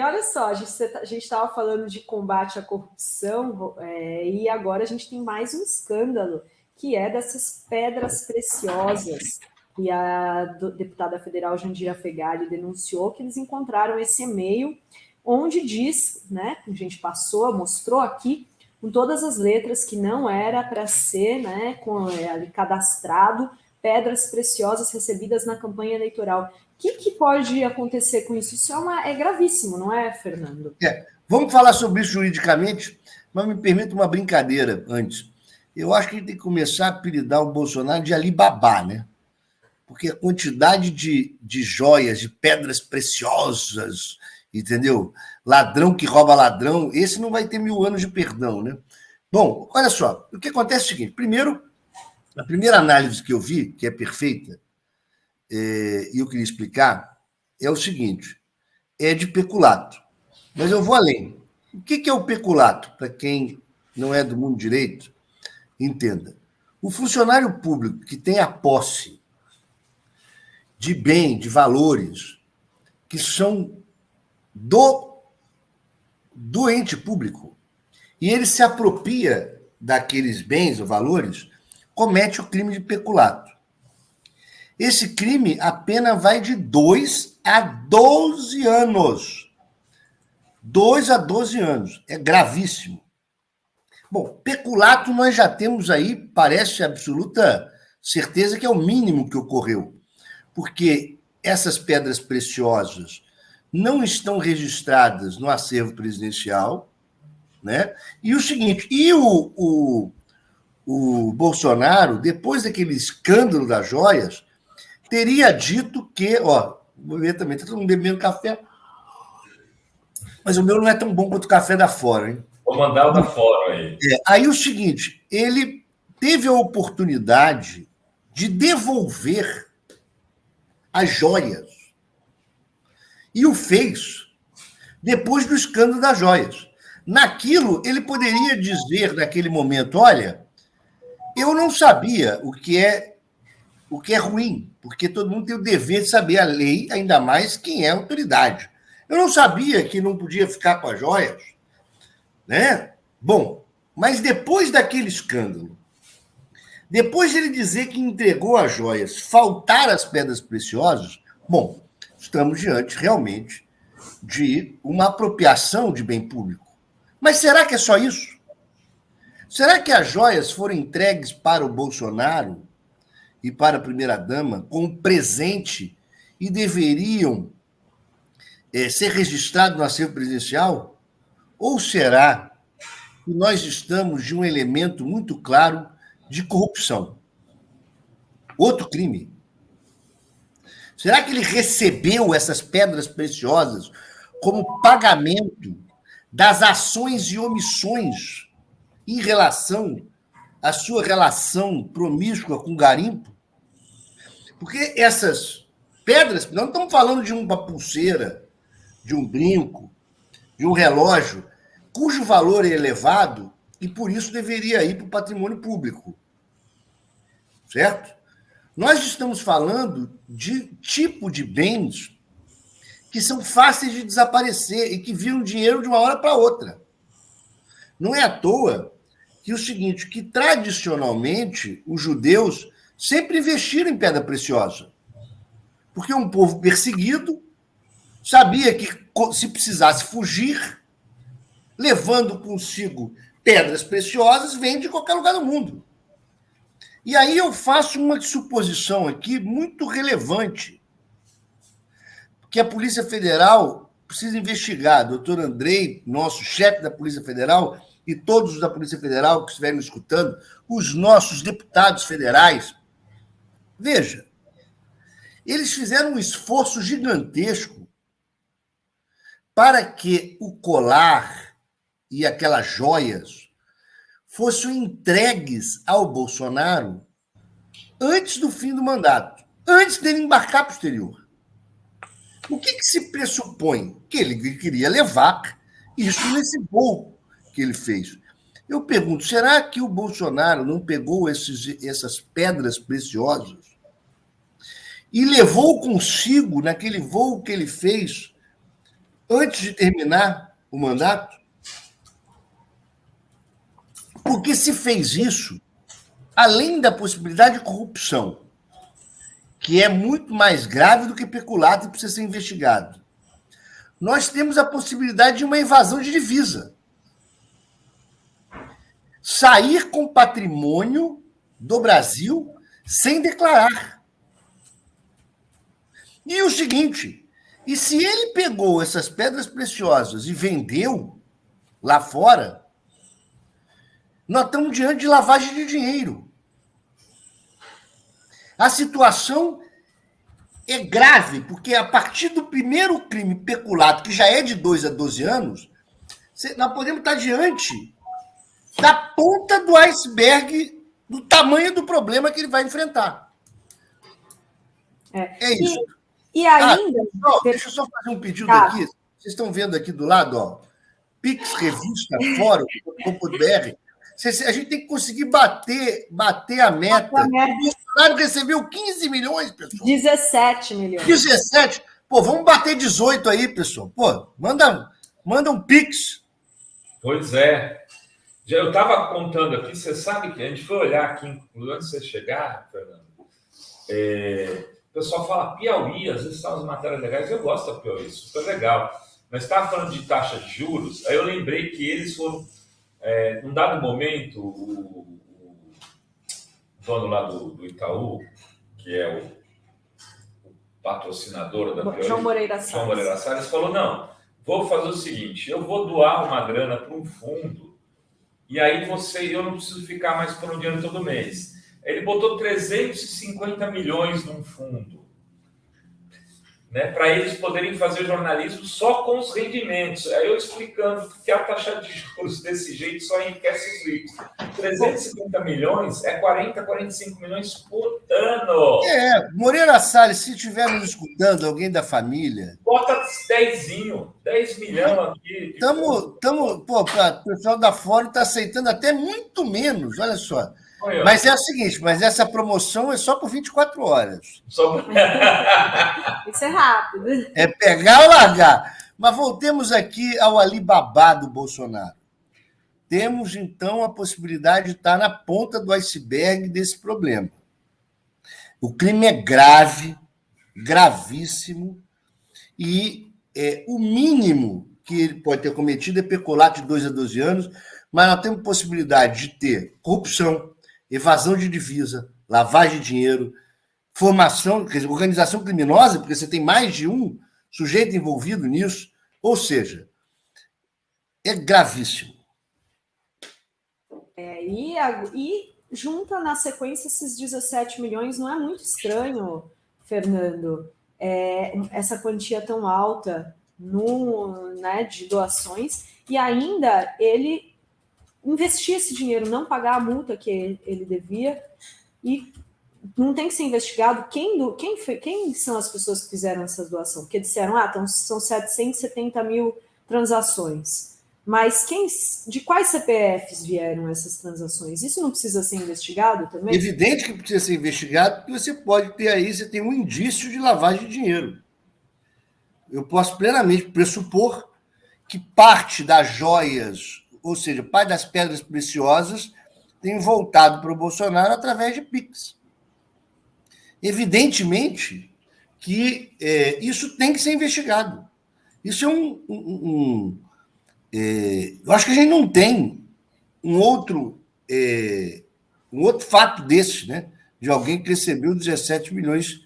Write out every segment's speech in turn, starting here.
olha só, a gente estava falando de combate à corrupção, e agora a gente tem mais um escândalo, que é dessas pedras preciosas. E a deputada federal Jandira Fegali denunciou que eles encontraram esse e-mail onde diz, né, a gente mostrou aqui, com todas as letras, que não era para ser, né, ali cadastrado pedras preciosas recebidas na campanha eleitoral. O que pode acontecer com isso? Isso é gravíssimo, não é, Fernando? Vamos falar sobre isso juridicamente, mas me permita uma brincadeira antes. Eu acho que a gente tem que começar a apelidar o Bolsonaro de Alibabá, né? Porque a quantidade de joias, de pedras preciosas, entendeu? Ladrão que rouba ladrão, esse não vai ter 1000 anos de perdão, né? Bom, olha só, o que acontece é o seguinte: primeiro, a primeira análise que eu vi, que é perfeita, e eu queria explicar, é o seguinte: é de peculato. Mas eu vou além. O que é o peculato? Para quem não é do mundo direito, entenda. O funcionário público que tem a posse de bem, de valores, que são do ente público, e ele se apropria daqueles bens ou valores, comete o crime de peculato. Esse crime, a pena vai de 2 a 12 anos. 2 a 12 anos. É gravíssimo. Bom, peculato nós já temos aí, parece absoluta certeza que é o mínimo que ocorreu. Porque essas pedras preciosas não estão registradas no acervo presidencial, né? E o seguinte, o Bolsonaro, depois daquele escândalo das joias, teria dito que, vou ver também, está todo mundo bebendo café, mas o meu não é tão bom quanto o café da fora, hein? Vou mandar o da fora aí. Aí o seguinte, ele teve a oportunidade de devolver as joias e o fez depois do escândalo das joias. Naquilo, ele poderia dizer naquele momento: olha, eu não sabia o que é ruim, porque todo mundo tem o dever de saber a lei, ainda mais quem é a autoridade. Eu não sabia que não podia ficar com as joias, né? Bom, mas depois daquele escândalo, depois de ele dizer que entregou as joias, faltar as pedras preciosas, bom, estamos diante realmente de uma apropriação de bem público. Mas será que é só isso? Será que as joias foram entregues para o Bolsonaro e para a primeira-dama como presente e deveriam ser registrados no acervo presidencial? Ou será que nós estamos de um elemento muito claro de corrupção? Outro crime. Será que ele recebeu essas pedras preciosas como pagamento das ações e omissões em relação à sua relação promíscua com o garimpo? Porque essas pedras, nós não estamos falando de uma pulseira, de um brinco, de um relógio, cujo valor é elevado e por isso deveria ir para o patrimônio público. Certo? Nós estamos falando de tipo de bens que são fáceis de desaparecer e que viram dinheiro de uma hora para outra. Não é à toa que o seguinte, que tradicionalmente os judeus sempre investiram em pedra preciosa. Porque um povo perseguido sabia que se precisasse fugir, levando consigo pedras preciosas, vem de qualquer lugar do mundo. E aí eu faço uma suposição aqui muito relevante, que a Polícia Federal precisa investigar. Doutor Andrei, nosso chefe da Polícia Federal, e todos os da Polícia Federal que estiverem escutando, os nossos deputados federais, veja, eles fizeram um esforço gigantesco para que o colar e aquelas joias fossem entregues ao Bolsonaro antes do fim do mandato, antes dele embarcar para o exterior. O que se pressupõe? Que ele queria levar isso nesse voo que ele fez. Eu pergunto, será que o Bolsonaro não pegou essas pedras preciosas e levou consigo, naquele voo que ele fez, antes de terminar o mandato, porque se fez isso, além da possibilidade de corrupção, que é muito mais grave do que peculato e precisa ser investigado, nós temos a possibilidade de uma evasão de divisa. Sair com patrimônio do Brasil sem declarar. E o seguinte, e se ele pegou essas pedras preciosas e vendeu lá fora, nós estamos diante de lavagem de dinheiro. A situação é grave, porque a partir do primeiro crime peculato, que já é de 2 a 12 anos, nós podemos estar diante da ponta do iceberg do tamanho do problema que ele vai enfrentar. É isso. E ainda... Deixa eu só fazer um pedido aqui. Vocês estão vendo aqui do lado, ó, Pix, Revista, Fórum.com.br. A gente tem que conseguir bater a meta. O Bolsonaro recebeu 15 milhões, pessoal. 17 milhões. 17? Pô, vamos bater 18 aí, pessoal. Pô, manda um Pix. Pois é. Eu estava contando aqui, você sabe que a gente foi olhar aqui, antes de você chegar, Fernando, o pessoal fala Piauí, às vezes está umas matérias legais, eu gosto da Piauí, super legal. Mas estava falando de taxa de juros, aí eu lembrei que eles foram, num dado momento, o dono lá do Itaú, que é o patrocinador da Piauí, João Moreira Salles, falou, não, vou fazer o seguinte, eu vou doar uma grana para um fundo, e aí eu não preciso ficar mais por um dinheiro todo mês. Ele botou 350 milhões num fundo, né, para eles poderem fazer jornalismo só com os rendimentos. Aí eu explicando que a taxa de juros desse jeito só enriquece os ricos. 350 milhões é 40, 45 milhões por ano. Moreira Salles, se estiver nos escutando, alguém da família... Bota 10 milhões aqui. O pessoal da Fórum está aceitando até muito menos, olha só. Mas é o seguinte, essa promoção é só por 24 horas. Isso é rápido. É pegar ou largar. Mas voltemos aqui ao Alibaba do Bolsonaro. Temos, então, a possibilidade de estar na ponta do iceberg desse problema. O crime é grave, gravíssimo, e o mínimo que ele pode ter cometido é peculato de 2 a 12 anos, mas nós temos possibilidade de ter corrupção, evasão de divisa, lavagem de dinheiro, formação, quer dizer, organização criminosa, porque você tem mais de um sujeito envolvido nisso, ou seja, é gravíssimo. E junta na sequência esses 17 milhões, não é muito estranho, Fernando, essa quantia tão alta de doações, e ainda ele investir esse dinheiro, não pagar a multa que ele devia, e não tem que ser investigado quem são as pessoas que fizeram essa doação, porque disseram, são 770 mil transações, mas de quais CPFs vieram essas transações? Isso não precisa ser investigado também? Evidente que precisa ser investigado, porque você pode ter aí, você tem um indício de lavagem de dinheiro. Eu posso plenamente pressupor que parte das joias, ou seja, parte das pedras preciosas, tem voltado para o Bolsonaro através de Pix. Evidentemente que isso tem que ser investigado. Isso eu acho que a gente não tem um outro fato desse, né? De alguém que recebeu 17 milhões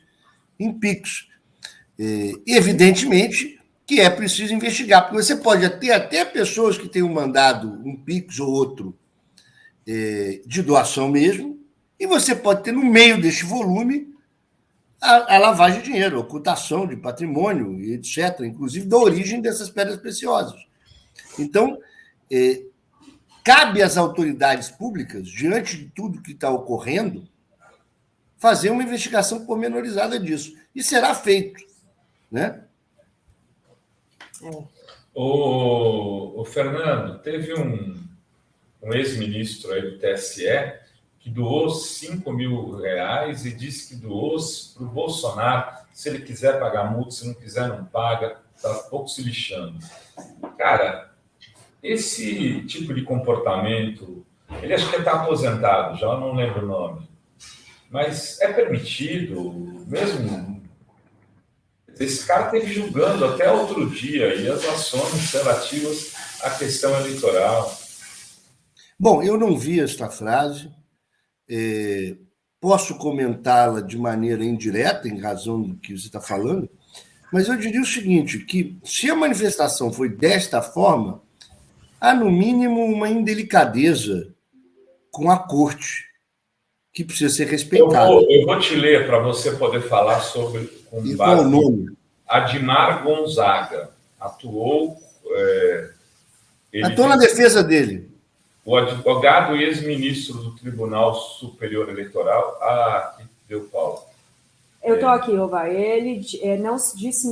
em Pix. Evidentemente que é preciso investigar, porque você pode ter até pessoas que tenham mandado um Pix ou outro de doação mesmo, e você pode ter no meio deste volume a lavagem de dinheiro, a ocultação de patrimônio, etc., inclusive da origem dessas pedras preciosas. Então, cabe às autoridades públicas, diante de tudo que está ocorrendo, fazer uma investigação pormenorizada disso. E será feito, né? O Fernando, teve um ex-ministro aí do TSE que doou 5 mil reais e disse que doou para o Bolsonaro. Se ele quiser pagar multa, se não quiser, não paga. está pouco se lixando. Cara, esse tipo de comportamento, ele acho que está aposentado, já não lembro o nome, mas é permitido, mesmo. Esse cara esteve julgando até outro dia e as ações relativas à questão eleitoral. Bom, eu não vi esta frase, posso comentá-la de maneira indireta, em razão do que você está falando, mas eu diria o seguinte, que se a manifestação foi desta forma, há, no mínimo, uma indelicadeza com a corte, que precisa ser respeitada. Eu vou te ler para você poder falar sobre... E qual o nome? Admar Gonzaga atuou... Atuou na defesa dele. O advogado e ex-ministro do Tribunal Superior Eleitoral... aqui deu pau. Eu estou aqui, Ovar. Ele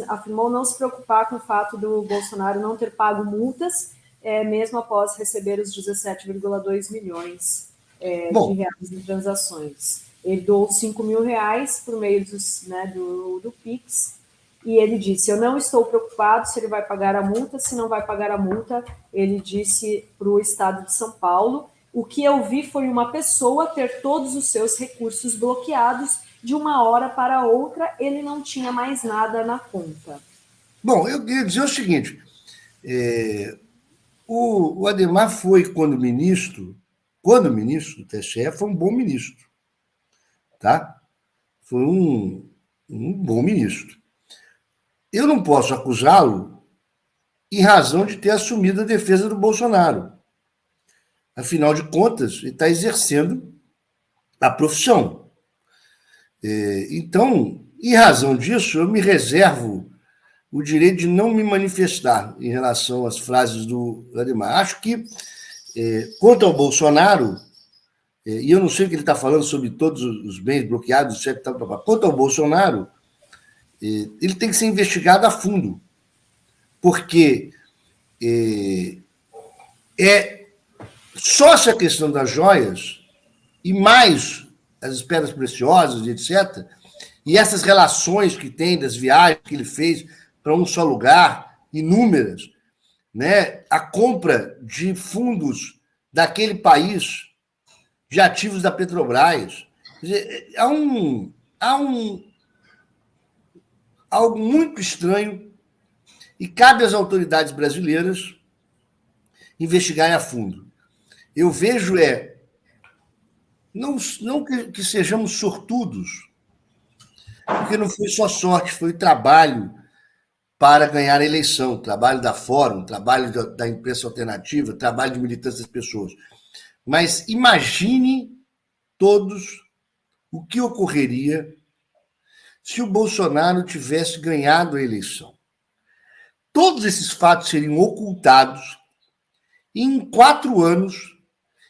afirmou não se preocupar com o fato do Bolsonaro não ter pago multas, mesmo após receber os 17,2 milhões de reais em transações. Ele doou 5 mil reais por meio do Pix, e ele disse, eu não estou preocupado se ele vai pagar a multa, se não vai pagar a multa, ele disse para o estado de São Paulo. O que eu vi foi uma pessoa ter todos os seus recursos bloqueados de uma hora para outra, ele não tinha mais nada na conta. Bom, eu queria dizer o seguinte, o Adhemar foi, quando ministro do TSE, foi um bom ministro. Tá? Foi um bom ministro. Eu não posso acusá-lo em razão de ter assumido a defesa do Bolsonaro. Afinal de contas, ele está exercendo a profissão. Então, em razão disso, eu me reservo o direito de não me manifestar em relação às frases do Adhemar. Acho que, quanto ao Bolsonaro, e eu não sei o que ele está falando sobre todos os bens bloqueados, etc. Quanto ao Bolsonaro, ele tem que ser investigado a fundo, porque só essa questão das joias, e mais as pedras preciosas, etc., e essas relações que tem das viagens que ele fez para um só lugar, inúmeras, né? A compra de fundos daquele país, de ativos da Petrobras. Quer dizer, há algo muito estranho e cabe às autoridades brasileiras investigarem a fundo. Eu vejo não que sejamos sortudos, porque não foi só sorte, foi trabalho para ganhar a eleição, trabalho da Fórum, trabalho da imprensa alternativa, trabalho de militância das pessoas. Mas imagine todos o que ocorreria se o Bolsonaro tivesse ganhado a eleição. Todos esses fatos seriam ocultados e, em 4 anos,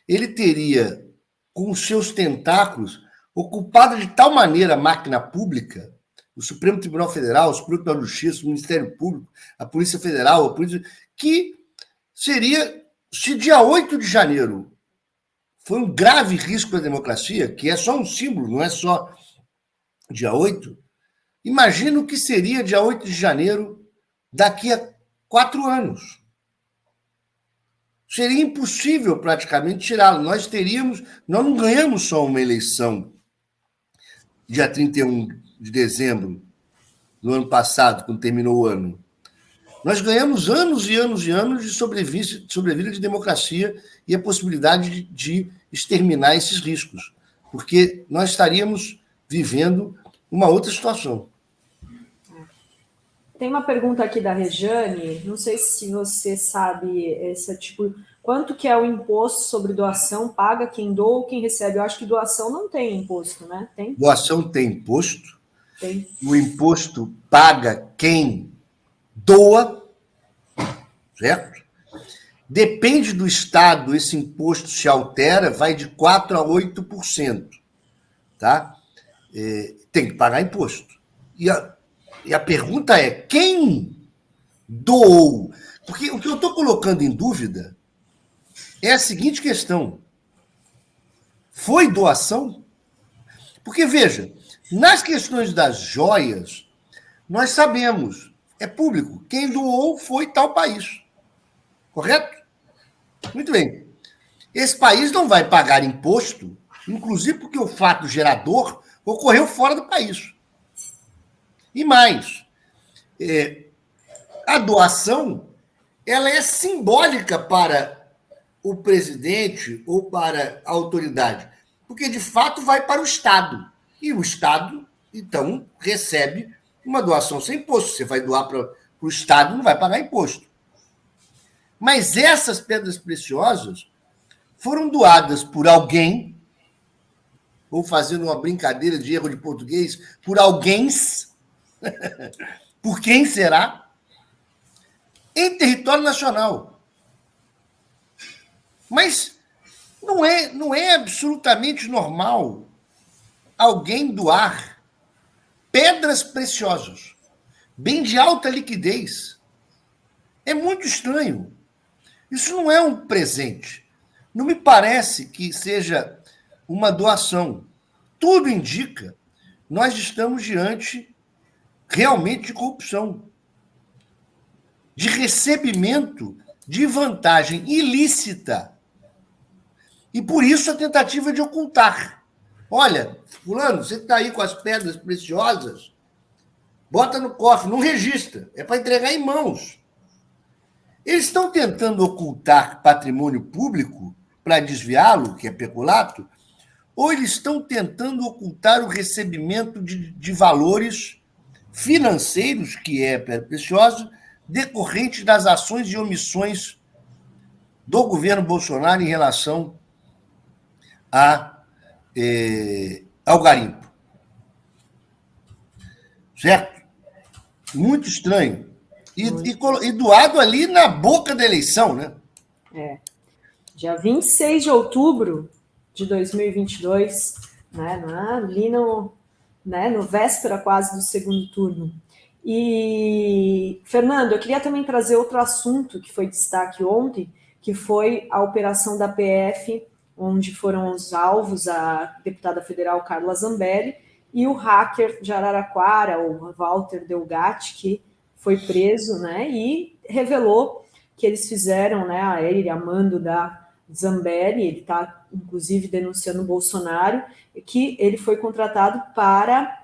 ele teria, com os seus tentáculos, ocupado de tal maneira a máquina pública, o Supremo Tribunal Federal, o Supremo Tribunal de Justiça, o Ministério Público, a Polícia Federal, que seria, se dia 8 de janeiro foi um grave risco à democracia, que é só um símbolo, não é só dia 8, imagina o que seria dia 8 de janeiro daqui a 4 anos. Seria impossível praticamente tirá-lo. Nós não ganhamos só uma eleição dia 31 de dezembro do ano passado, quando terminou o ano. Nós ganhamos anos e anos e anos de sobrevida de democracia e a possibilidade de exterminar esses riscos, porque nós estaríamos vivendo uma outra situação. Tem uma pergunta aqui da Rejane, não sei se você sabe, quanto que é o imposto sobre doação, paga quem doa ou quem recebe? Eu acho que doação não tem imposto, né? Tem? Doação tem imposto. Tem. O imposto paga quem doa, certo? Depende do estado, esse imposto se altera, vai de 4% a 8%, tá? Tem que pagar imposto. E a pergunta é, quem doou? Porque o que eu estou colocando em dúvida é a seguinte questão. Foi doação? Porque, veja, nas questões das joias, nós sabemos, É público. Quem doou foi tal país. Correto? Muito bem. Esse país não vai pagar imposto, inclusive porque o fato gerador ocorreu fora do país. E mais, a doação ela é simbólica para o presidente ou para a autoridade, porque de fato vai para o Estado. E o Estado, então, recebe uma doação sem imposto. Você vai doar para o Estado, não vai pagar imposto. Mas essas pedras preciosas foram doadas por alguém, ou fazendo uma brincadeira de erro de português, por alguém, por quem será? Em território nacional. Mas não é absolutamente normal alguém doar pedras preciosas, bem de alta liquidez. É muito estranho. Isso não é um presente. Não me parece que seja uma doação. Tudo indica, nós estamos diante realmente de corrupção, de recebimento de vantagem ilícita. E por isso a tentativa de ocultar. Olha, fulano, você está aí com as pedras preciosas, bota no cofre, não registra, é para entregar em mãos. Eles estão tentando ocultar patrimônio público para desviá-lo, que é peculato, ou eles estão tentando ocultar o recebimento de valores financeiros, que é precioso, decorrente das ações e omissões do governo Bolsonaro em relação ao garimpo. Certo? Muito estranho. E doado ali na boca da eleição, né? Dia 26 de outubro de 2022, né, ali no véspera quase do segundo turno. E, Fernando, eu queria também trazer outro assunto que foi destaque ontem, que foi a operação da PF, onde foram os alvos a deputada federal Carla Zambelli e o hacker de Araraquara, o Walter Delgatti, que foi preso, né, e revelou que eles fizeram, né, ele a mando da Zambelli, ele está, inclusive, denunciando o Bolsonaro, que ele foi contratado para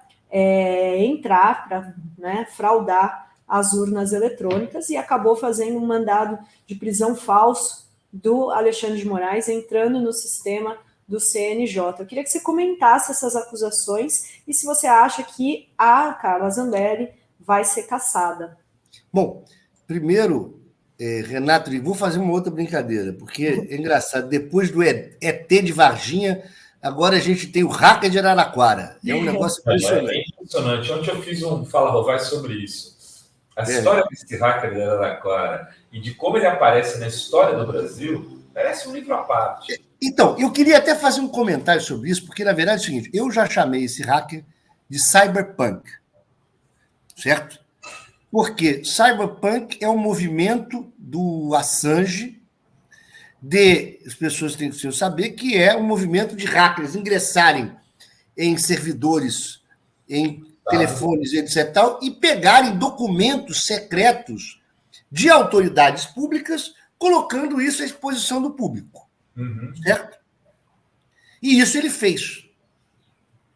entrar, para, né, fraudar as urnas eletrônicas e acabou fazendo um mandado de prisão falso do Alexandre de Moraes, entrando no sistema do CNJ. Eu queria que você comentasse essas acusações e se você acha que a Carla Zambelli vai ser cassada. Bom, primeiro, Renato, vou fazer uma outra brincadeira, porque é engraçado, depois do ET de Varginha, agora a gente tem o hacker de Araraquara. É um negócio impressionante. É impressionante. Ontem eu fiz um Fala Rovai sobre isso. A história desse hacker de Araraquara e de como ele aparece na história do Brasil parece um livro à parte. Então, eu queria até fazer um comentário sobre isso, porque, na verdade, é o seguinte, eu já chamei esse hacker de cyberpunk, certo? Porque cyberpunk é um movimento do Assange, as pessoas têm que saber que é um movimento de hackers ingressarem em servidores, em telefones, etc., e pegarem documentos secretos de autoridades públicas, colocando isso à exposição do público. Uhum. Certo? E isso ele fez.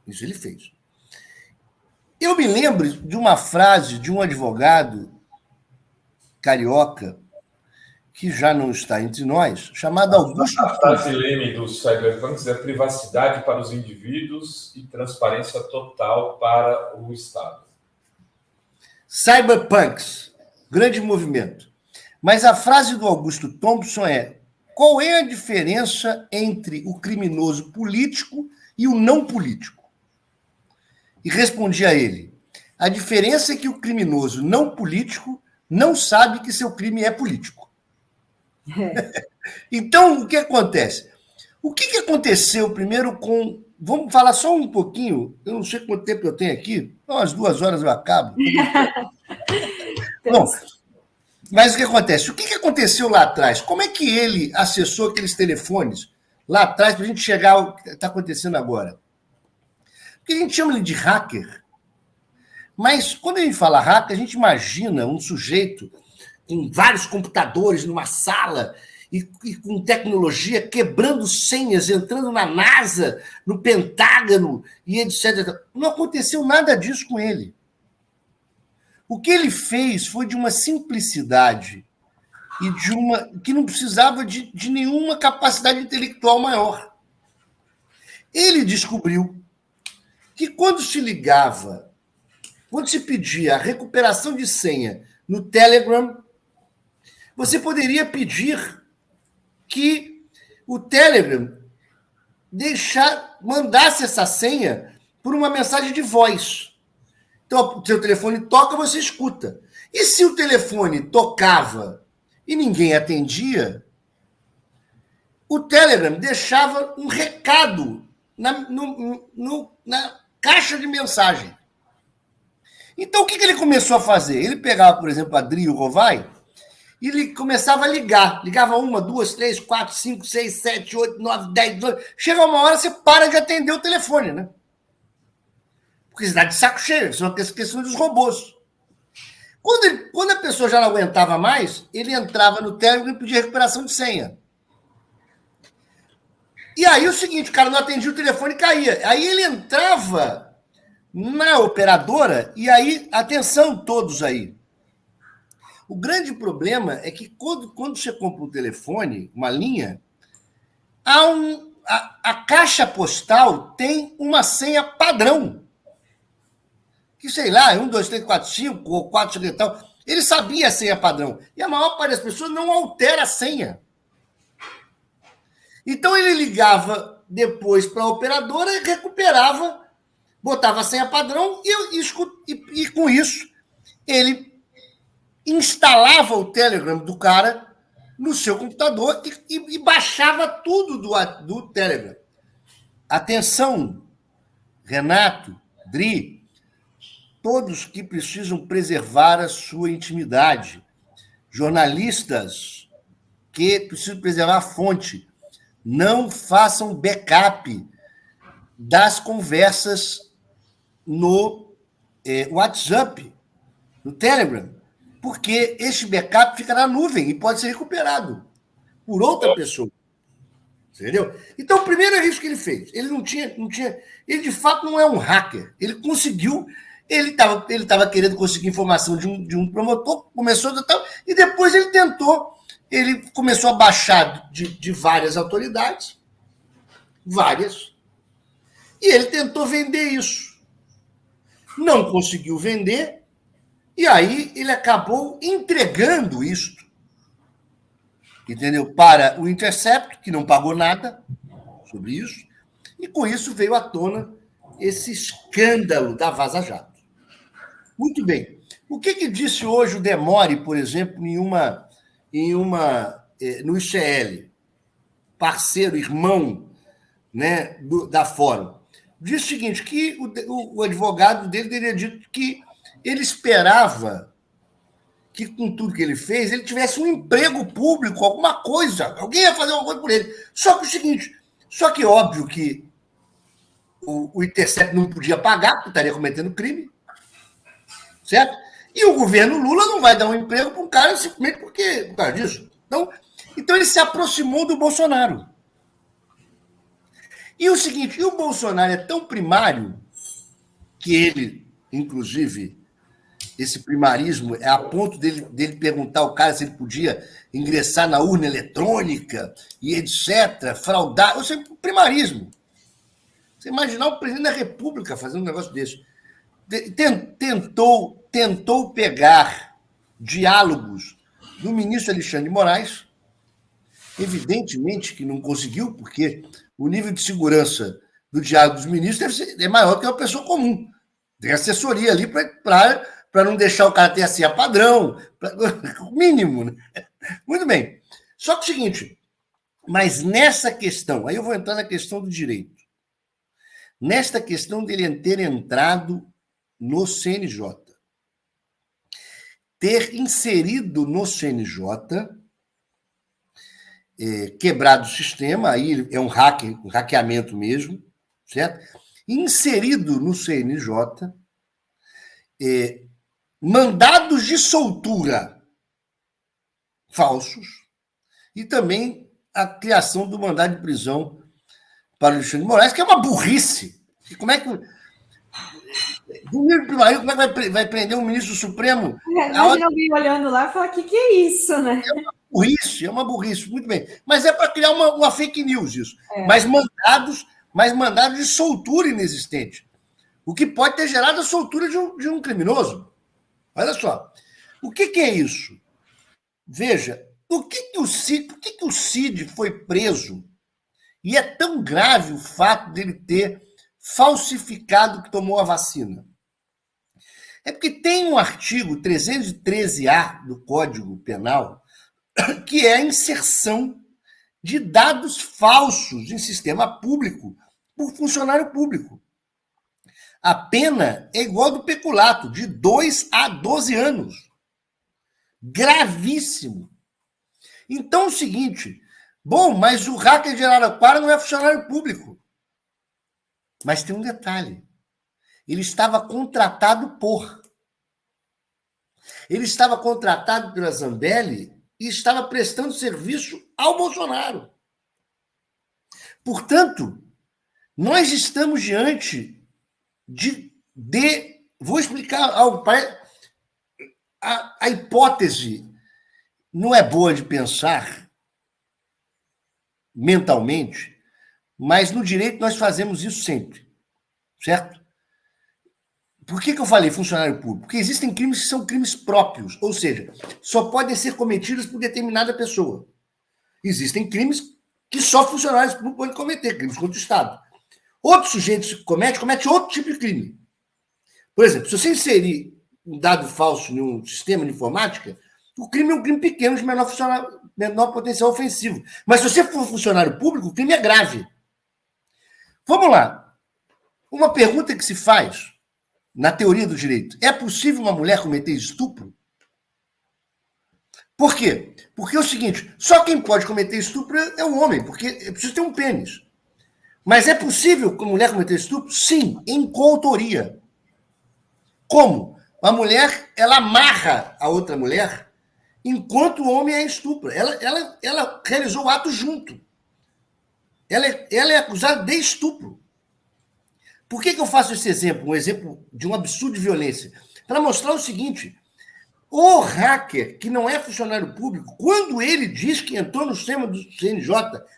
Isso ele fez. Eu me lembro de uma frase de um advogado carioca, que já não está entre nós, chamado Augusto. A frase leme dos cyberpunks é privacidade para os indivíduos e transparência total para o Estado. Cyberpunks, grande movimento. Mas a frase do Augusto Thompson é: qual é a diferença entre o criminoso político e o não político? E respondi a ele: a diferença é que o criminoso não político não sabe que seu crime é político. Então, o que acontece? O que aconteceu primeiro com... Vamos falar só um pouquinho, eu não sei quanto tempo eu tenho aqui, umas 2 horas eu acabo. Bom, mas o que acontece? O que aconteceu lá atrás? Como é que ele acessou aqueles telefones lá atrás para a gente chegar ao que está acontecendo agora? Porque a gente chama ele de hacker, Mas quando a gente fala hacker, a gente imagina um sujeito com vários computadores numa sala e com tecnologia, quebrando senhas, entrando na NASA, no Pentágono e etc. Não aconteceu nada disso com ele. O que ele fez foi de uma simplicidade e de uma que não precisava de nenhuma capacidade intelectual maior. Ele descobriu que quando se ligava, quando se pedia a recuperação de senha no Telegram, você poderia pedir que o Telegram mandasse essa senha por uma mensagem de voz. Então, o seu telefone toca, você escuta. E se o telefone tocava e ninguém atendia, o Telegram deixava um recado na caixa de mensagem. Então, o que ele começou a fazer? Ele pegava, por exemplo, a Adri e o Rovai, e ele começava a ligar. Ligava 1, 2, 3, 4, 5, 6, 7, 8, 9, 10, 12. Chega uma hora, você para de atender o telefone, né? Porque você está de saco cheio, isso é uma questão dos robôs. Quando a pessoa já não aguentava mais, ele entrava no Telegram e pedia recuperação de senha. E aí o seguinte, o cara não atendia o telefone e caía. Aí ele entrava na operadora e aí, atenção todos aí, o grande problema é que quando você compra um telefone, uma linha, a caixa postal tem uma senha padrão. Que, sei lá, 1, 2, 3, 4, 5 ou 4 e tal. Ele sabia a senha padrão. E a maior parte das pessoas não altera a senha. Então ele ligava depois para a operadora e recuperava, botava a senha padrão e com isso ele instalava o Telegram do cara no seu computador e baixava tudo do Telegram. Atenção, Renato, Dri, todos que precisam preservar a sua intimidade, jornalistas que precisam preservar a fonte, não façam backup das conversas no WhatsApp, no Telegram, porque esse backup fica na nuvem e pode ser recuperado por outra pessoa. Entendeu? Então, o primeiro risco que ele fez, ele não tinha, ele de fato não é um hacker. Ele conseguiu, ele estava querendo conseguir informação de um promotor, começou a tal, e depois ele começou a baixar de várias autoridades, várias, e ele tentou vender isso. Não conseguiu vender, e aí ele acabou entregando isto, entendeu? Para o Intercept, que não pagou nada sobre isso, e com isso veio à tona esse escândalo da Vaza Jato. Muito bem. O que disse hoje o Demore, por exemplo, no ICL, parceiro, irmão, né, da Fórum? Diz o seguinte, que o advogado dele teria dito que ele esperava que, com tudo que ele fez, ele tivesse um emprego público, alguma coisa, alguém ia fazer alguma coisa por ele. Só que o seguinte, óbvio que o Intercept não podia pagar, porque estaria cometendo crime, certo? E o governo Lula não vai dar um emprego para um cara simplesmente por causa disso. Então ele se aproximou do Bolsonaro. E o seguinte, o Bolsonaro é tão primário que ele, inclusive, esse primarismo é a ponto dele perguntar ao cara se ele podia ingressar na urna eletrônica e etc., fraudar. Ou seja, primarismo. Você imaginar o presidente da República fazendo um negócio desse. Tentou pegar diálogos do ministro Alexandre de Moraes, evidentemente que não conseguiu, porque o nível de segurança do diálogo dos ministros é maior que uma pessoa comum. Tem assessoria ali para não deixar o cara ter a senha padrão, o mínimo. Né? Muito bem. Só que o seguinte, mas nessa questão, aí eu vou entrar na questão do direito. Nesta questão dele ter entrado no CNJ, ter inserido no CNJ, quebrado o sistema, aí é um hackeamento mesmo, certo? Inserido no CNJ, mandados de soltura falsos e também a criação do mandado de prisão para o Alexandre de Moraes, que é uma burrice. Como é que vai prender um ministro do Supremo? Imagina alguém olhando lá e falar, o que é isso, né? É uma burrice, muito bem. Mas é para criar uma fake news isso. Mas mandados de soltura inexistente. O que pode ter gerado a soltura de um criminoso. Olha só. O que é isso? Veja, por que o Cid foi preso? E é tão grave o fato dele ter falsificado que tomou a vacina. É porque tem um artigo 313-A do Código Penal que é a inserção de dados falsos em sistema público por funcionário público. A pena é igual ao do peculato, de 2 a 12 anos. Gravíssimo. Então é o seguinte, mas o hacker de Araraquara não é funcionário público. Mas tem um detalhe. Ele estava contratado Ele estava contratado pela Zambelli e estava prestando serviço ao Bolsonaro. Portanto, nós estamos diante vou explicar algo. A hipótese não é boa de pensar mentalmente, mas no direito nós fazemos isso sempre, certo? Por que eu falei funcionário público? Porque existem crimes que são crimes próprios, ou seja, só podem ser cometidos por determinada pessoa. Existem crimes que só funcionários públicos podem cometer, crimes contra o Estado. Outros sujeitos comete outro tipo de crime. Por exemplo, se você inserir um dado falso em um sistema de informática, o crime é um crime pequeno, de menor potencial ofensivo. Mas se você for funcionário público, o crime é grave. Vamos lá. Uma pergunta que se faz na teoria do direito. É possível uma mulher cometer estupro? Por quê? Porque é o seguinte, só quem pode cometer estupro é o homem, porque é preciso ter um pênis. Mas é possível que uma mulher cometer estupro? Sim, em coautoria. Como? A mulher, ela amarra a outra mulher enquanto o homem é estupro. Ela realizou o ato junto. Ela é acusada de estupro. Por que eu faço esse exemplo? Um exemplo de um absurdo de violência. Para mostrar o seguinte, o hacker, que não é funcionário público, quando ele diz que entrou no sistema do CNJ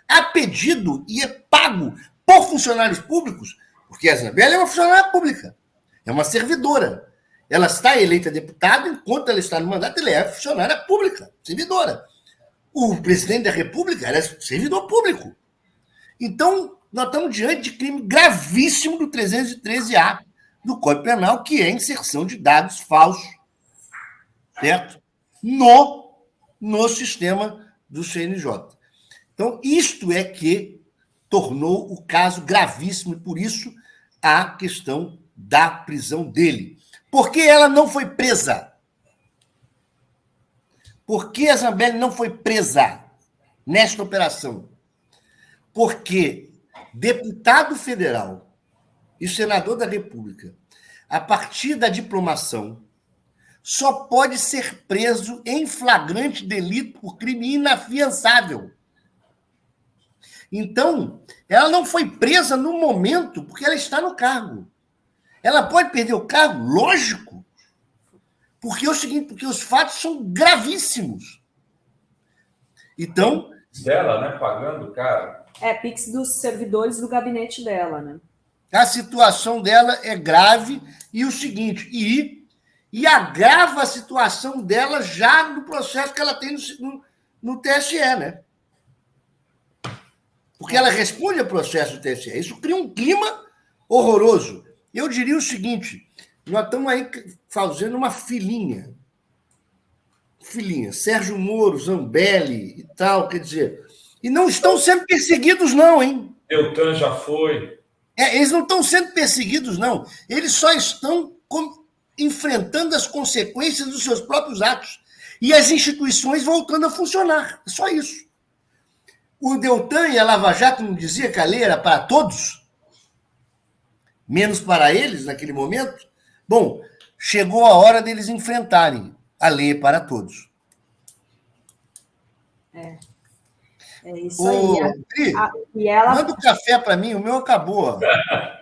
a pedido e é pago por funcionários públicos, porque a Zambelli é uma funcionária pública, é uma servidora. Ela está eleita deputada, enquanto ela está no mandato, ela é funcionária pública, servidora. O presidente da República era servidor público. Então, nós estamos diante de crime gravíssimo do 313-A do Código Penal, que é a inserção de dados falsos, certo? No sistema do CNJ. Então, isto é que tornou o caso gravíssimo, e por isso a questão da prisão dele. Por que ela não foi presa? Por que a Zambelli não foi presa nesta operação? Porque deputado federal e senador da República, a partir da diplomação, só pode ser preso em flagrante delito por crime inafiançável. Então, ela não foi presa no momento porque ela está no cargo. Ela pode perder o cargo? Lógico. Porque é o seguinte, porque os fatos são gravíssimos. Então... Dela, né? Pagando o cara. Pix dos servidores do gabinete dela, né? A situação dela é grave e o seguinte, e agrava a situação dela já no processo que ela tem no TSE, né? Porque ela responde ao processo do TSE. Isso cria um clima horroroso. Eu diria o seguinte, nós estamos aí fazendo uma filinha, Sérgio Moro, Zambelli e tal, quer dizer... E não estão sendo perseguidos, não, hein? Deltan já foi. Eles não estão sendo perseguidos, não. Eles só estão enfrentando as consequências dos seus próprios atos. E as instituições voltando a funcionar. É só isso. O Deltan e a Lava Jato não dizia que a lei era para todos? Menos para eles, naquele momento? Bom, chegou a hora deles enfrentarem a lei para todos. É isso aí. Pri, E ela manda o café para mim, o meu acabou.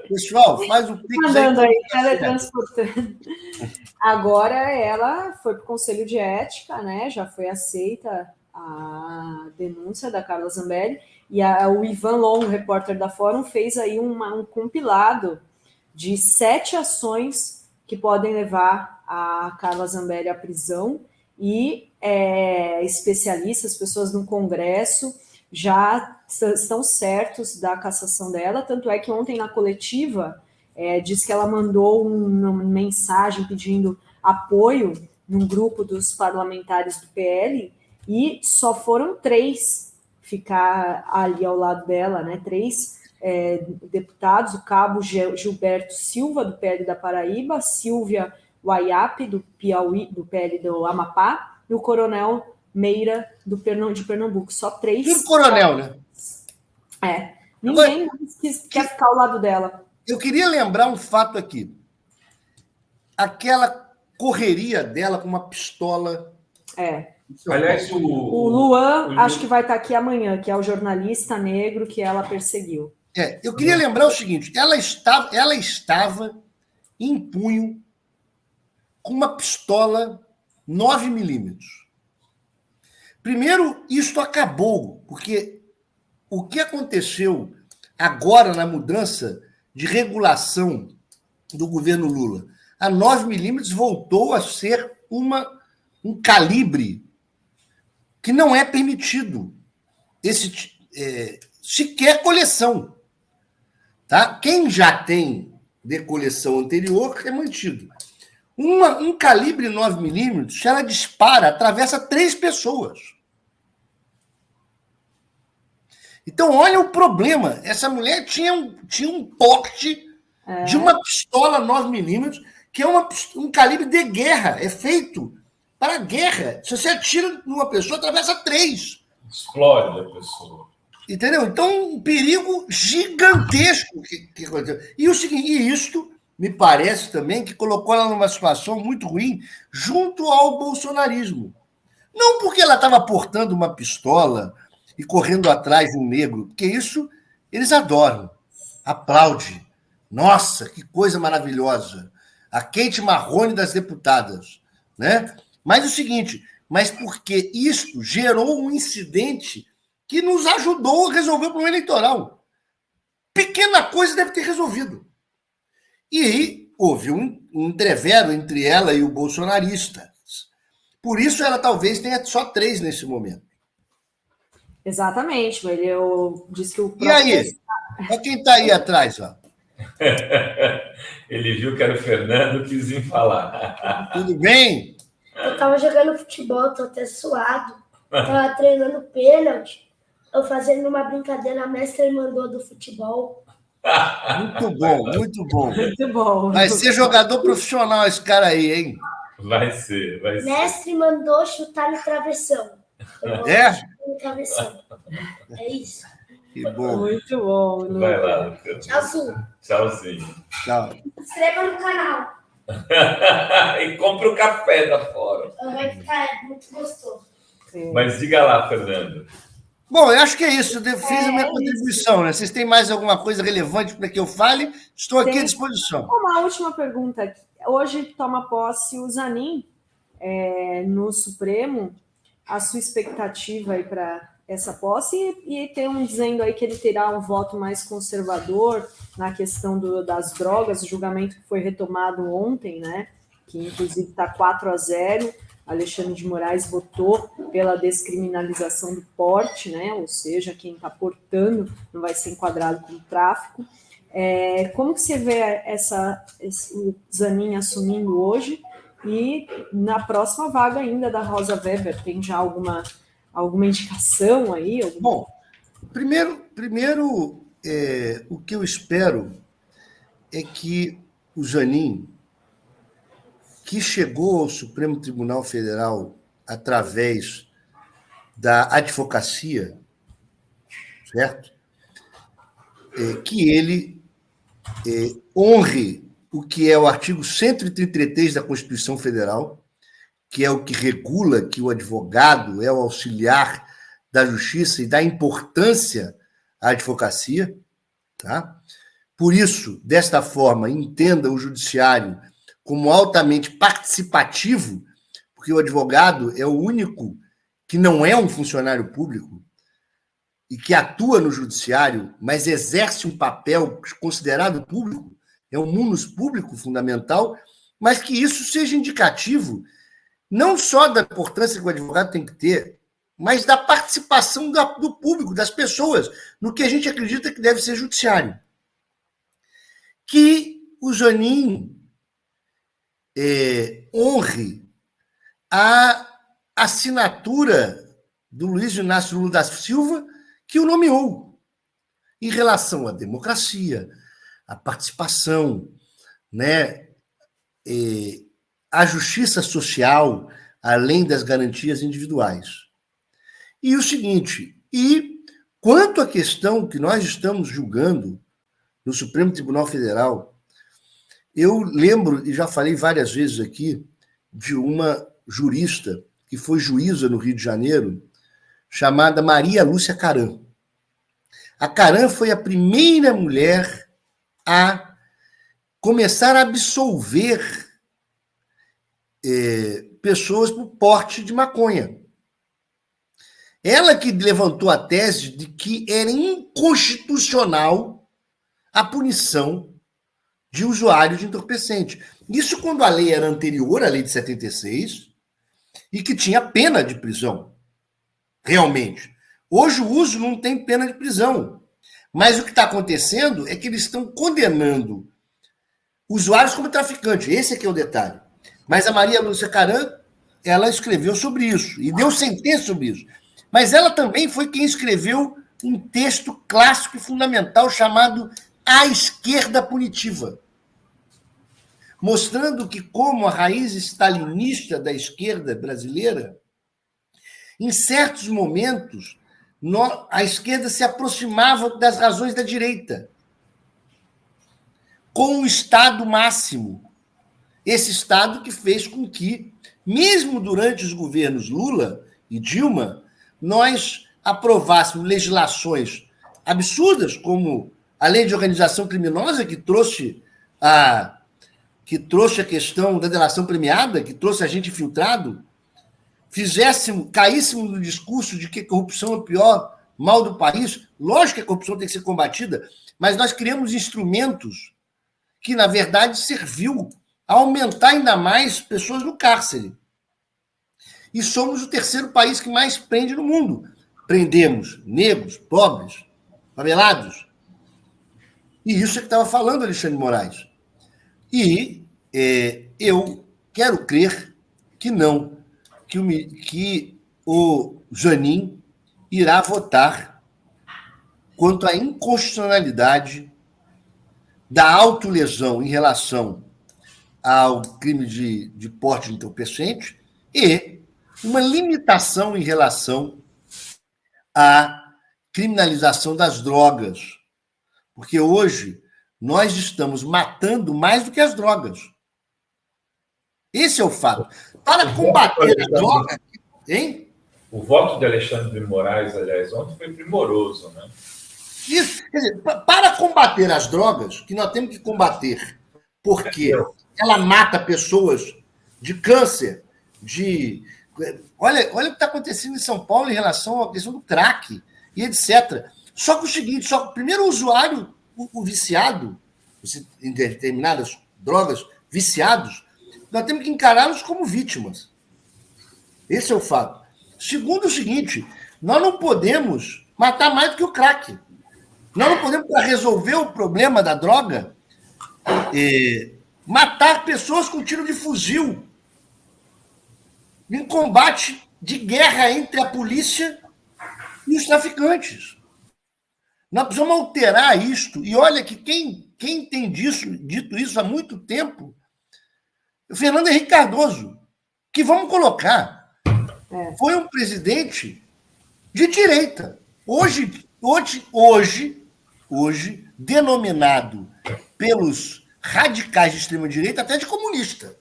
Pessoal, faz o pix mandando aí. aí, teletransportando. Agora ela foi para o Conselho de Ética, né? Já foi aceita a denúncia da Carla Zambelli, e o Ivan Long, repórter da Fórum, fez aí um compilado de 7 ações que podem levar a Carla Zambelli à prisão, e especialistas, pessoas no Congresso, já estão certos da cassação dela, tanto é que ontem na coletiva diz que ela mandou uma mensagem pedindo apoio num grupo dos parlamentares do PL, e só foram 3 ficar ali ao lado dela, né? 3 deputados, o cabo Gilberto Silva, do PL da Paraíba, Silvia Waiape, do Piauí, do PL do Amapá, e o coronel Meira, de Pernambuco. Só 3. Tudo coronel, né? Ninguém quer ficar ao lado dela. Eu queria lembrar um fato aqui. Aquela correria dela com uma pistola. Aliás, o Luan, acho que vai estar aqui amanhã, que é o jornalista negro que ela perseguiu. Eu queria lembrar o seguinte: ela estava em punho com uma pistola 9mm. Primeiro, isto acabou, porque o que aconteceu agora na mudança de regulação do governo Lula, a 9mm voltou a ser um calibre que não é permitido sequer coleção. Tá? Quem já tem de coleção anterior é mantido. Um calibre 9mm, se ela dispara, atravessa 3 pessoas. Então, olha o problema. Essa mulher tinha um porte de uma pistola 9mm, que é um calibre de guerra. É feito para guerra. Se você atira numa pessoa, atravessa 3. Explode a pessoa. Entendeu? Então, um perigo gigantesco que aconteceu. E o seguinte, isto me parece também que colocou ela numa situação muito ruim junto ao bolsonarismo. Não porque ela estava portando uma pistola e correndo atrás de um negro, porque isso eles adoram, aplaudem. Nossa, que coisa maravilhosa. A Kate Marrone das deputadas. Né? Mas o seguinte, mas porque isso gerou um incidente que nos ajudou a resolver o problema eleitoral. Pequena coisa deve ter resolvido. E aí houve um entrevero entre ela e o bolsonarista. Por isso ela talvez tenha só 3 nesse momento. Exatamente, mas eu disse que o próprio... E aí? Olha quem está aí atrás, ó. Ele viu que era o Fernando, quis vir falar. Tudo bem? Eu tava jogando futebol, tô até suado. Tava treinando pênalti. Eu fazendo uma brincadeira, a mestra mandou do futebol. Muito bom, muito bom. Muito bom. Vai ser jogador profissional esse cara aí, hein? Vai ser. Mestre mandou chutar no travessão. No travessão. É isso. Que bom. Muito bom. Vai lá, Lucas. Tchauzinho. Tchauzinho. Tchau. Se inscreva no canal. E compre o café da Fórum. Vai ficar muito gostoso. Sim. Mas diga lá, Fernando. Bom, eu acho que é isso. Eu fiz a minha contribuição. Né? Vocês têm mais alguma coisa relevante para que eu fale? Estou aqui à disposição. Uma última pergunta. Hoje toma posse o Zanin no Supremo. A sua expectativa aí para essa posse? E tem um dizendo aí que ele terá um voto mais conservador na questão das drogas, o julgamento que foi retomado ontem, né? Que inclusive está 4-0. Alexandre de Moraes votou pela descriminalização do porte, né? Ou seja, quem está portando não vai ser enquadrado como tráfico. Como que você vê o Zanin assumindo hoje? E na próxima vaga ainda da Rosa Weber, tem já alguma indicação aí? Bom, primeiro o que eu espero é que o Zanin, que chegou ao Supremo Tribunal Federal através da advocacia, certo? Que ele honre o que é o artigo 133 da Constituição Federal, que é o que regula que o advogado é o auxiliar da justiça e dá importância à advocacia, tá? Por isso, desta forma, entenda o judiciário como altamente participativo, porque o advogado é o único que não é um funcionário público e que atua no judiciário, mas exerce um papel considerado público, é um munus público fundamental, mas que isso seja indicativo não só da importância que o advogado tem que ter, mas da participação do público, das pessoas, no que a gente acredita que deve ser judiciário. Que o Zanin honre a assinatura do Luiz Inácio Lula da Silva, que o nomeou, em relação à democracia, à participação, né, à justiça social, além das garantias individuais. E o seguinte, quanto à questão que nós estamos julgando no Supremo Tribunal Federal, eu lembro, e já falei várias vezes aqui, de uma jurista que foi juíza no Rio de Janeiro, chamada Maria Lúcia Caram. A Caram foi a primeira mulher a começar a absolver pessoas por porte de maconha. Ela que levantou a tese de que era inconstitucional a punição de usuários de entorpecente. Isso quando a lei era anterior à lei de 76 e que tinha pena de prisão, realmente. Hoje o uso não tem pena de prisão, mas o que está acontecendo é que eles estão condenando usuários como traficantes. Esse aqui é o detalhe. Mas a Maria Lúcia Caram, ela escreveu sobre isso e deu sentença sobre isso. Mas ela também foi quem escreveu um texto clássico e fundamental chamado A Esquerda Punitiva, mostrando que, como a raiz stalinista da esquerda brasileira, em certos momentos, a esquerda se aproximava das razões da direita, com o Estado máximo. Esse Estado que fez com que, mesmo durante os governos Lula e Dilma, nós aprovássemos legislações absurdas, como a lei de organização criminosa, que trouxe a questão da delação premiada, que trouxe agente infiltrado, caíssemos no discurso de que a corrupção é o pior mal do país. Lógico que a corrupção tem que ser combatida, mas nós criamos instrumentos que, na verdade, serviu a aumentar ainda mais pessoas no cárcere. E somos o terceiro país que mais prende no mundo. Prendemos negros, pobres, favelados. E isso é que estava falando Alexandre de Moraes. E eu quero crer que não, que o Zanin irá votar quanto à inconstitucionalidade da autolesão em relação ao crime de porte de entorpecente e uma limitação em relação à criminalização das drogas. Porque hoje nós estamos matando mais do que as drogas. Esse é o fato. Para combater a droga... Hein? O voto de Alexandre de Moraes, aliás, ontem foi primoroso, né? Isso. Quer dizer, para combater as drogas, que nós temos que combater, porque ela mata pessoas de câncer, Olha o que está acontecendo em São Paulo em relação à questão do crack e etc. Só que o seguinte, primeiro o usuário, o viciado, em determinadas drogas, viciados, nós temos que encará-los como vítimas. Esse é o fato. Segundo, o seguinte, nós não podemos matar mais do que o crack. Nós não podemos, para resolver o problema da droga, matar pessoas com tiro de fuzil em combate de guerra entre a polícia e os traficantes. Nós precisamos alterar isto. E olha que quem tem dito isso há muito tempo é o Fernando Henrique Cardoso, que, vamos colocar, foi um presidente de direita. Hoje denominado pelos radicais de extrema-direita, até de comunista.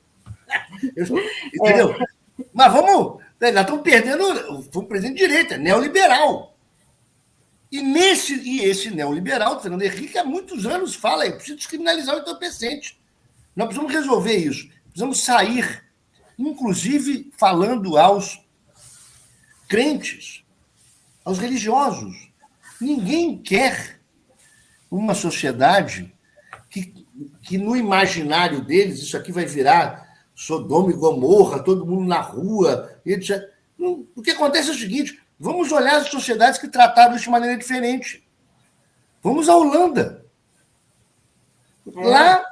Entendeu? Mas nós estamos perdendo um presidente de direita, neoliberal. E esse neoliberal, Fernando Henrique, há muitos anos fala, precisa descriminalizar o entorpecente. Nós precisamos resolver isso. Precisamos sair, inclusive falando aos crentes, aos religiosos. Ninguém quer uma sociedade que no imaginário deles, isso aqui vai virar Sodoma e Gomorra, todo mundo na rua, etc. O que acontece é o seguinte, vamos olhar as sociedades que trataram isso de maneira diferente. Vamos à Holanda. Lá,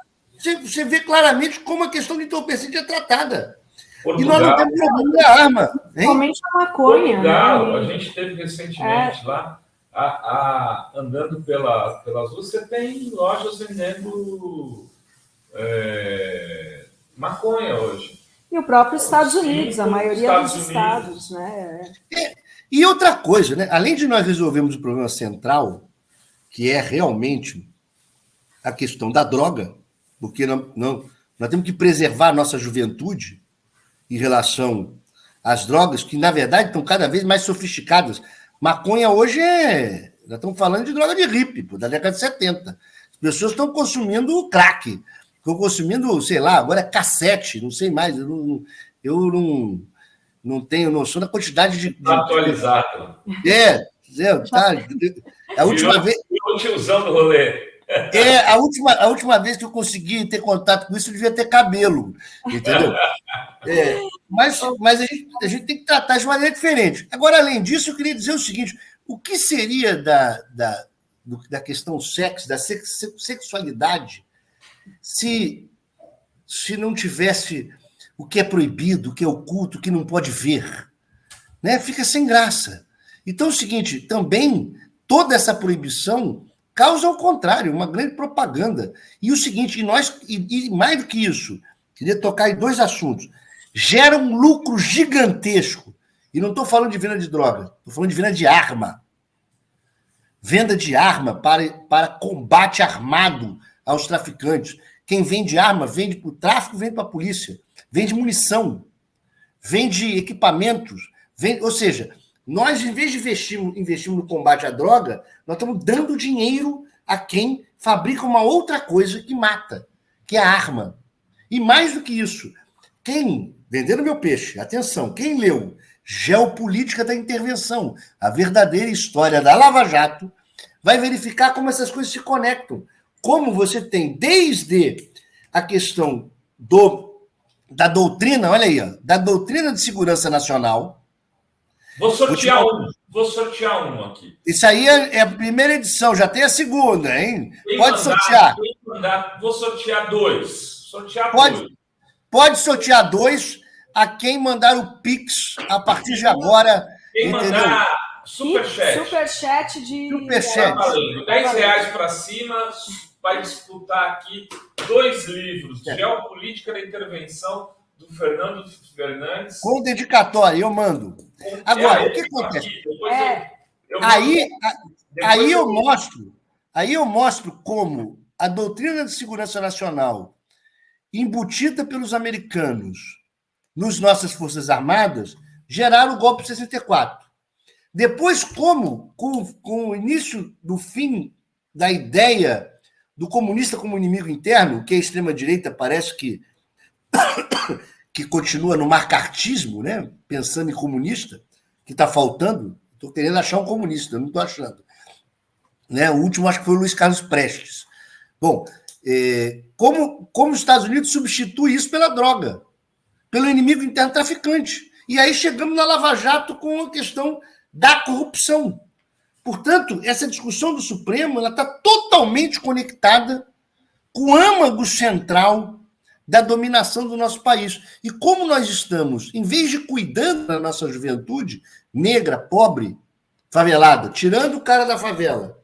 você vê claramente como a questão de entorpecente é tratada. Portugal, e nós não temos problema da arma. Principalmente a maconha. Portugal, né? a gente teve recentemente lá, andando pelas ruas, você tem lojas vendendo maconha hoje. E o próprio Estados Unidos, a maioria dos estados, né? E outra coisa, né? Além de nós resolvermos o problema central, que é realmente a questão da droga, porque nós temos que preservar a nossa juventude em relação às drogas, que, na verdade, estão cada vez mais sofisticadas. Maconha hoje nós estamos falando de droga de hippie, da década de 70. As pessoas estão consumindo crack, estão consumindo, sei lá, agora é cassete, não sei mais. Eu não tenho noção da quantidade de. Atualizado. Tá. A última vez. O tiozão do rolê. A última vez que eu consegui ter contato com isso, eu devia ter cabelo, entendeu? Mas a gente tem que tratar de maneira diferente. Agora, além disso, eu queria dizer o seguinte: o que seria da questão sexo, da sexualidade, se não tivesse o que é proibido, o que é oculto, o que não pode ver? Né? Fica sem graça. Então, é o seguinte, também toda essa proibição causa ao contrário, uma grande propaganda. E o seguinte, e mais do que isso, queria tocar em 2 assuntos. Gera um lucro gigantesco. E não estou falando de venda de droga, estou falando de venda de arma. Venda de arma para combate armado aos traficantes. Quem vende arma, vende para o tráfico, vende para a polícia. Vende munição, vende equipamentos. Ou seja, nós, em vez de investirmos no combate à droga, nós estamos dando dinheiro a quem fabrica uma outra coisa que mata, que é a arma. E mais do que isso, vendendo meu peixe, atenção, quem leu Geopolítica da Intervenção, a verdadeira história da Lava Jato, vai verificar como essas coisas se conectam. Como você tem desde a questão da doutrina, olha aí, da doutrina de segurança nacional. Vou sortear um aqui. Isso aí é a primeira edição, já tem a segunda, hein? Sortear. Vou sortear 2. Pode sortear 2 a quem mandar o Pix a partir de agora. Quem mandar superchat. Superchat de... Superchat. R$10 para cima, vai disputar aqui 2 livros. Geopolítica da Intervenção, do Fernando Fernandes. Com dedicatória, eu mando. Agora, o que acontece? Aí eu mostro como a doutrina de segurança nacional, embutida pelos americanos nas nossas Forças Armadas, geraram o golpe de 64. Depois, como, com o início do fim da ideia do comunista como inimigo interno, que a extrema-direita parece que continua no macartismo, né? Pensando em comunista, que está faltando. Estou querendo achar um comunista, não estou achando. Né? O último acho que foi o Luiz Carlos Prestes. Bom, como os Estados Unidos substitui isso pela droga, pelo inimigo interno traficante. E aí chegamos na Lava Jato com a questão da corrupção. Portanto, essa discussão do Supremo está totalmente conectada com o âmago central da dominação do nosso país. E como nós estamos, em vez de cuidando da nossa juventude negra, pobre, favelada, tirando o cara da favela,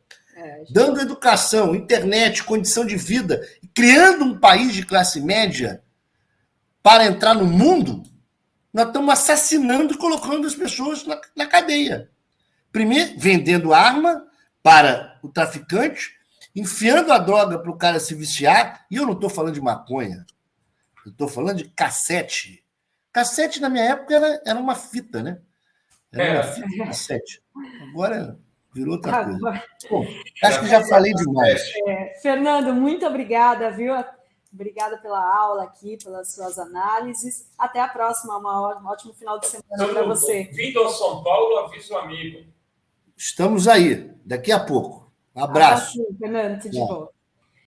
dando educação, internet, condição de vida, criando um país de classe média para entrar no mundo, nós estamos assassinando e colocando as pessoas na cadeia. Primeiro, vendendo arma para o traficante enfiando a droga para o cara se viciar, e eu não estou falando de maconha, eu estou falando de cassete. Cassete, na minha época, era uma fita, né? Era uma fita de cassete. Agora virou outra coisa. Bom, acho que já falei demais. Fernando, muito obrigada, viu? Obrigada pela aula aqui, pelas suas análises. Até a próxima, um ótimo final de semana para você. Vindo ao São Paulo, avisa o amigo. Estamos aí, daqui a pouco. Um abraço. Fernando, tudo de bom.